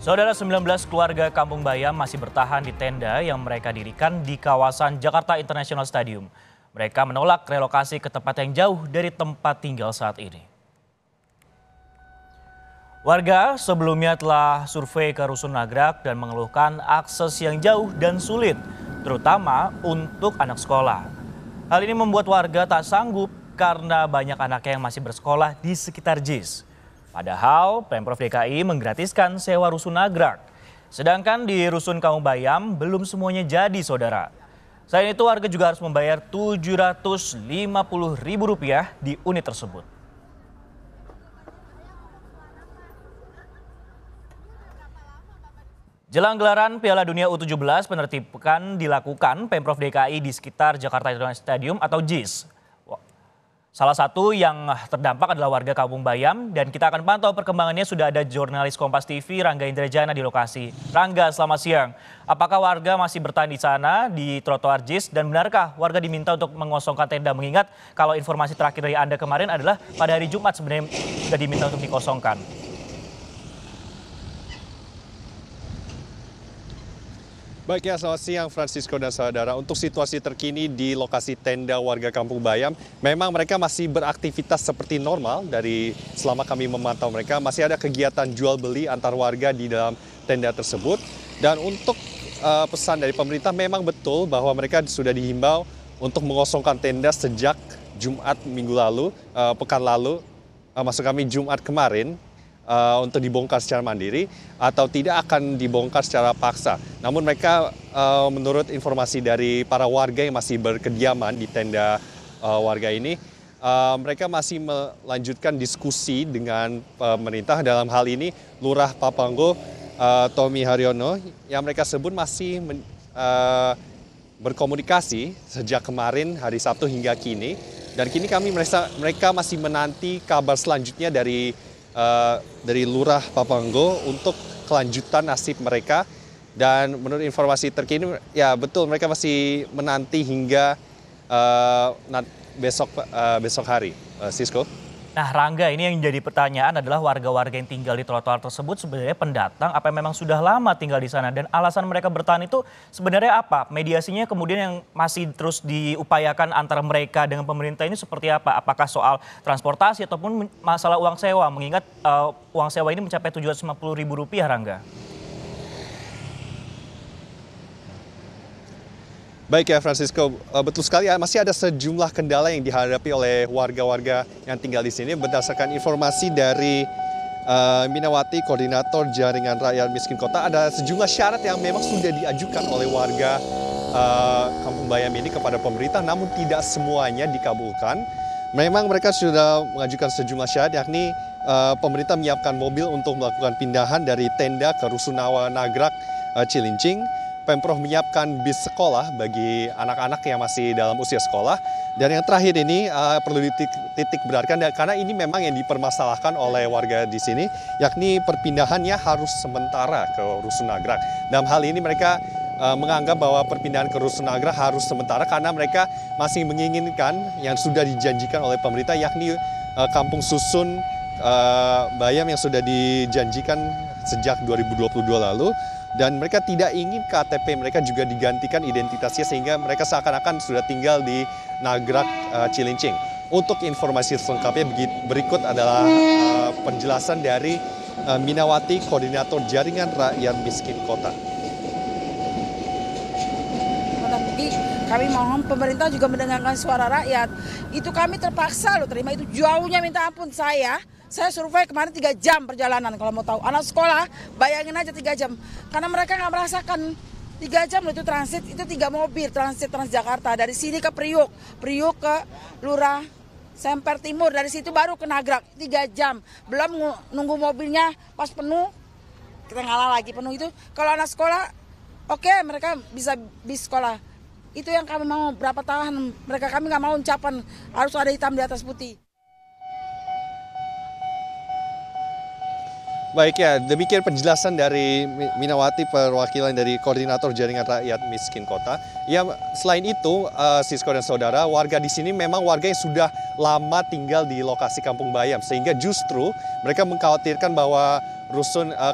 Saudara, 19 keluarga Kampung Bayam masih bertahan di tenda yang mereka dirikan di kawasan Jakarta International Stadium. Mereka menolak relokasi ke tempat yang jauh dari tempat tinggal saat ini. Warga sebelumnya telah survei ke Rusun Nagrak dan mengeluhkan akses yang jauh dan sulit, terutama untuk anak sekolah. Hal ini membuat warga tak sanggup karena banyak anaknya yang masih bersekolah di sekitar JIS. Padahal Pemprov DKI menggratiskan sewa Rusun Nagrak. Sedangkan di Rusun Kampung Bayam belum semuanya jadi, saudara. Selain itu warga juga harus membayar Rp750.000 di unit tersebut. Jelang gelaran Piala Dunia U17, penertiban dilakukan Pemprov DKI di sekitar Jakarta International Stadium atau JIS. Salah satu yang terdampak adalah warga Kampung Bayam dan kita akan pantau perkembangannya. Sudah ada jurnalis Kompas TV Rangga Indrajana di lokasi. Rangga, selamat siang. Apakah warga masih bertahan di sana di trotoar JIS dan benarkah warga diminta untuk mengosongkan tenda? Mengingat kalau informasi terakhir dari Anda kemarin adalah pada hari Jumat sebenarnya sudah diminta untuk dikosongkan. Baik ya, selamat siang Francisco dan saudara. Untuk situasi terkini di lokasi tenda warga Kampung Bayam, memang mereka masih beraktivitas seperti normal. Dari selama kami memantau mereka, masih ada kegiatan jual beli antar warga di dalam tenda tersebut. Dan untuk pesan dari pemerintah, memang betul bahwa mereka sudah dihimbau untuk mengosongkan tenda sejak Jumat minggu lalu, pekan lalu, maksud kami Jumat kemarin, untuk dibongkar secara mandiri atau tidak akan dibongkar secara paksa. Namun mereka menurut informasi dari para warga yang masih berkediaman di tenda warga ini, mereka masih melanjutkan diskusi dengan pemerintah. Dalam hal ini Lurah Papanggo Tommy Haryono yang mereka sebut masih berkomunikasi sejak kemarin hari Sabtu hingga kini. Dan kini mereka masih menanti kabar selanjutnya dari Lurah Papanggo untuk kelanjutan nasib mereka. Dan menurut informasi terkini, ya betul mereka masih menanti hingga besok hari, Sisko. Nah Rangga, ini yang jadi pertanyaan adalah warga-warga yang tinggal di trotoar tersebut sebenarnya pendatang apa memang sudah lama tinggal di sana? Dan alasan mereka bertahan itu sebenarnya apa? Mediasinya kemudian yang masih terus diupayakan antara mereka dengan pemerintah ini seperti apa? Apakah soal transportasi ataupun masalah uang sewa? Mengingat uang sewa ini mencapai Rp750.000, Rangga. Baik ya Francisco, betul sekali masih ada sejumlah kendala yang dihadapi oleh warga-warga yang tinggal di sini. Berdasarkan informasi dari Minawati, Koordinator Jaringan Rakyat Miskin Kota, ada sejumlah syarat yang memang sudah diajukan oleh warga Kampung Bayam ini kepada pemerintah, namun tidak semuanya dikabulkan. Memang mereka sudah mengajukan sejumlah syarat, yakni pemerintah menyiapkan mobil untuk melakukan pindahan dari tenda ke Rusunawa Nagrak Cilincing. Pemprov menyiapkan bis sekolah bagi anak-anak yang masih dalam usia sekolah. Dan yang terakhir ini perlu dititik beratkan karena ini memang yang dipermasalahkan oleh warga di sini, yakni perpindahannya harus sementara ke Rusun Nagrak. Dalam hal ini mereka menganggap bahwa perpindahan ke Rusun Nagrak harus sementara karena mereka masih menginginkan yang sudah dijanjikan oleh pemerintah, yakni kampung susun Bayam yang sudah dijanjikan sejak 2022 lalu. Dan mereka tidak ingin KTP mereka juga digantikan identitasnya sehingga mereka seakan-akan sudah tinggal di Nagrak Cilincing. Untuk informasi selengkapnya berikut adalah penjelasan dari Minawati, Koordinator Jaringan Rakyat Miskin Kota. Kami mohon pemerintah juga mendengarkan suara rakyat. Itu kami terpaksa loh terima, itu jauhnya minta ampun saya survei kemarin 3 jam perjalanan kalau mau tahu. Anak sekolah bayangin aja 3 jam. Karena mereka nggak merasakan 3 jam loh itu transit, itu 3 mobil transit Transjakarta. Dari sini ke Priuk ke Lurah Semper Timur, dari situ baru ke Nagrak 3 jam. Belum nunggu mobilnya pas penuh, kita ngalah lagi penuh itu. Kalau anak sekolah, oke, mereka bisa bis sekolah. Itu yang kami mau, berapa tahun mereka, kami nggak mau ucapan harus ada hitam di atas putih. Baik ya, demikian penjelasan dari Minawati, perwakilan dari Koordinator Jaringan Rakyat Miskin Kota. Ya, selain itu, Sisko dan saudara, warga di sini memang warga yang sudah lama tinggal di lokasi Kampung Bayam, sehingga justru mereka mengkhawatirkan bahwa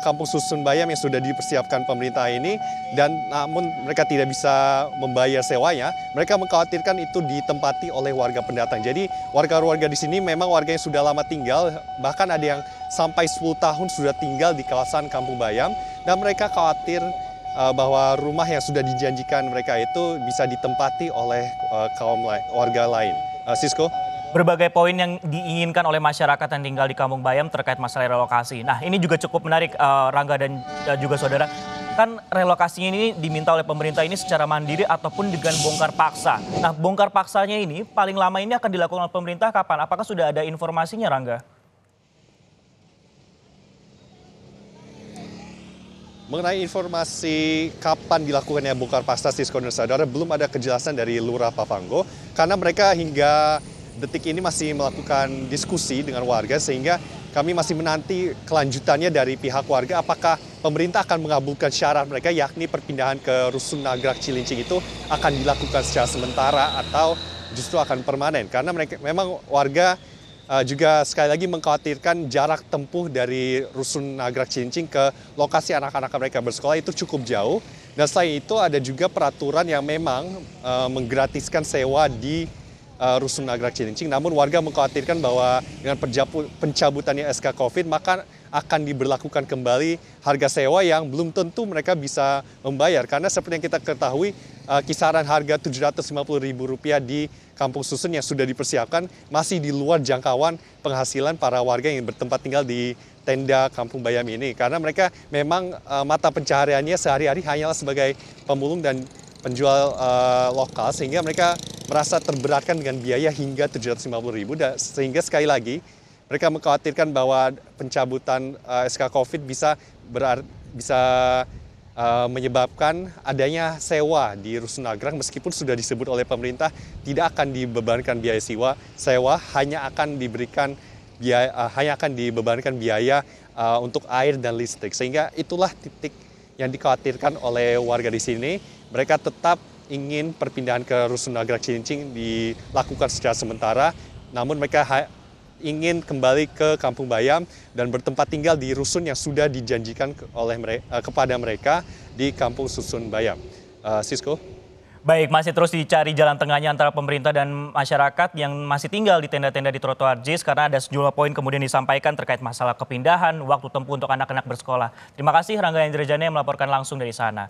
kampung susun Bayam yang sudah dipersiapkan pemerintah ini, dan namun mereka tidak bisa membayar sewanya. Mereka mengkhawatirkan itu ditempati oleh warga pendatang. Jadi warga-warga di sini memang warga yang sudah lama tinggal, bahkan ada yang sampai 10 tahun sudah tinggal di kawasan Kampung Bayam, dan mereka khawatir bahwa rumah yang sudah dijanjikan mereka itu bisa ditempati oleh warga lain. Sisko? Berbagai poin yang diinginkan oleh masyarakat yang tinggal di Kampung Bayam terkait masalah relokasi. Nah, ini juga cukup menarik, Rangga dan juga saudara. Kan relokasinya ini diminta oleh pemerintah ini secara mandiri ataupun dengan bongkar paksa. Nah, bongkar paksanya ini paling lama ini akan dilakukan oleh pemerintah kapan? Apakah sudah ada informasinya, Rangga? Mengenai informasi kapan dilakukannya bongkar paksa, Sisko dan saudara, belum ada kejelasan dari Lurah Pavanggo, karena mereka hingga detik ini masih melakukan diskusi dengan warga, sehingga kami masih menanti kelanjutannya dari pihak warga, apakah pemerintah akan mengabulkan syarat mereka, yakni perpindahan ke Rusun Nagrak Cilincing itu akan dilakukan secara sementara atau justru akan permanen. Karena mereka memang warga juga sekali lagi mengkhawatirkan jarak tempuh dari Rusun Nagrak Cilincing ke lokasi anak-anak mereka bersekolah itu cukup jauh. Dan selain itu ada juga peraturan yang memang menggratiskan sewa di Rusun Nagrak Cilincing. Namun warga mengkhawatirkan bahwa dengan pencabutannya SK Covid maka akan diberlakukan kembali harga sewa yang belum tentu mereka bisa membayar. Karena seperti yang kita ketahui, kisaran harga Rp750.000 di Kampung Susun yang sudah dipersiapkan masih di luar jangkauan penghasilan para warga yang bertempat tinggal di tenda Kampung Bayam ini. Karena mereka memang mata pencahariannya sehari-hari hanyalah sebagai pemulung dan penjual lokal, sehingga mereka merasa terberatkan dengan biaya hingga Rp750.000. Sehingga sekali lagi mereka mengkhawatirkan bahwa pencabutan SK Covid bisa menyebabkan adanya sewa di Rusun Nagrak, meskipun sudah disebut oleh pemerintah tidak akan dibebankan biaya sewa, hanya akan dibebankan biaya untuk air dan listrik. Sehingga itulah titik yang dikhawatirkan oleh warga di sini. Mereka tetap ingin perpindahan ke Rusun Nagrak Cilincing dilakukan secara sementara, namun mereka ingin kembali ke Kampung Bayam dan bertempat tinggal di rusun yang sudah dijanjikan kepada mereka di Kampung Susun Bayam. Sisko? Baik, masih terus dicari jalan tengahnya antara pemerintah dan masyarakat yang masih tinggal di tenda-tenda di trotoar JIS, karena ada sejumlah poin kemudian disampaikan terkait masalah kepindahan, waktu tempuh untuk anak-anak bersekolah. Terima kasih Rangga Indrajana yang melaporkan langsung dari sana.